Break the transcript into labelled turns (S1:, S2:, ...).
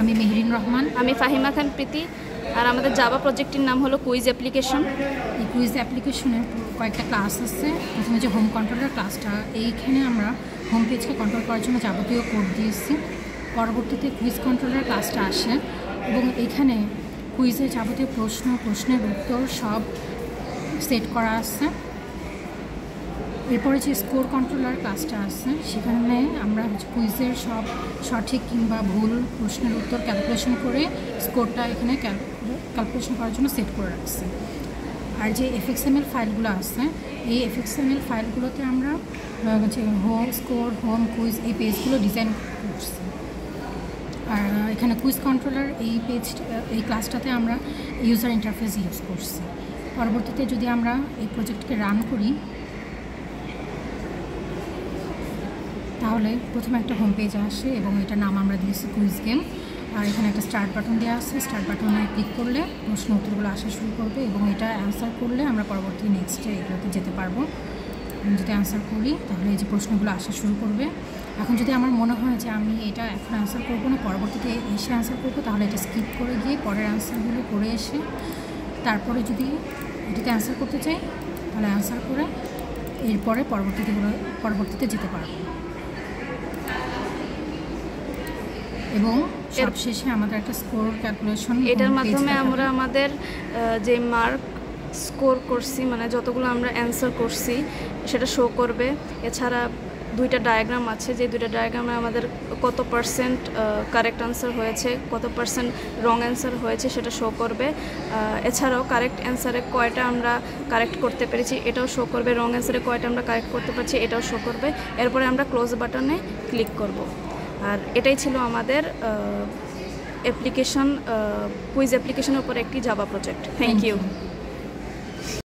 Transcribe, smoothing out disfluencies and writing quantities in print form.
S1: আমি মেহরিন রহমান।
S2: আমি ফাহিমা খান প্রীতি। আর আমাদের জাভা প্রজেক্টের নাম হলো কুইজ অ্যাপ্লিকেশন।
S1: এই কুইজ অ্যাপ্লিকেশনের কয়েকটা ক্লাস আছে। প্রথমে যে হোম কন্ট্রোলের ক্লাসটা, এইখানে আমরা হোম পেজকে কন্ট্রোল করার জন্য যাবতীয় কোড দিয়েছি। পরবর্তীতে কুইজ কন্ট্রোলের ক্লাসটা আসে এবং এইখানে কুইজের যাবতীয় প্রশ্নের উত্তর সব সেট করা আছে। এরপরে যে স্কোর কন্ট্রোলার ক্লাসটা আছে, সেখানে আমরা কুইজের সব সঠিক কিংবা ভুল প্রশ্নের উত্তর ক্যালকুলেশন করে স্কোরটা এখানে ক্যালকুলেশন করার জন্য সেট করে রাখছি। আর যে এফএক্সএমএল ফাইলগুলো আছে, এই এফএক্সএমএল ফাইলগুলোতে আমরা যে হোম স্কোর, হোম কুইজ এই পেজগুলো ডিজাইন করছি। আর এখানে কুইজ কন্ট্রোলার এই ক্লাসটাতে আমরা ইউজার ইন্টারফেস ইউজ করছি। পরবর্তীতে যদি আমরা এই প্রজেক্টকে রান করি, তাহলে প্রথমে একটা হোম পেজ আসে এবং এটার নাম আমরা দিয়েছি কুইজ গেম। আর এখানে একটা স্টার্ট বাটন দেওয়া আছে। স্টার্ট বাটনে ক্লিক করলে প্রশ্ন উত্তরগুলো আসা শুরু করবে এবং এটা অ্যান্সার করলে আমরা পরবর্তী নেক্সটে এগুলোতে যেতে পারবো। যদি অ্যান্সার করি তাহলে এই যে প্রশ্নগুলো আসা শুরু করবে। এখন যদি আমার মনে হয় যে আমি এটা এখন অ্যান্সার করবো না, পরবর্তীতে এসে অ্যান্সার করবো, তাহলে এটা স্কিপ করে গিয়ে পরের অ্যান্সারগুলো করে এসে তারপরে যদি এটাতে অ্যান্সার করতে চাই তাহলে অ্যান্সার করে এরপরে পরবর্তীতে যেতে পারবো। এবং সবশেষে আমাদের একটা স্কোর ক্যালকুলেশন,
S2: এটার মাধ্যমে আমরা আমাদের যে মার্ক স্কোর করছি, মানে যতগুলো আমরা অ্যান্সার করছি সেটা শো করবে। এছাড়া দুইটা ডায়াগ্রাম আছে, যে দুইটা ডায়াগ্রামে আমাদের কত পার্সেন্ট কারেক্ট অ্যান্সার হয়েছে, কত পার্সেন্ট রং অ্যান্সার হয়েছে সেটা শো করবে। এছাড়াও কারেক্ট অ্যান্সারে কয়টা আমরা কারেক্ট করতে পেরেছি এটাও শো করবে, রং অ্যান্সারে কয়টা আমরা কারেক্ট করতে পারছি এটাও শো করবে। এরপরে আমরা ক্লোজ বাটনে ক্লিক করব। আর এটাই ছিল আমাদের অ্যাপ্লিকেশন, কুইজ অ্যাপ্লিকেশনের উপর একটি জাভা প্রজেক্ট। Thank you.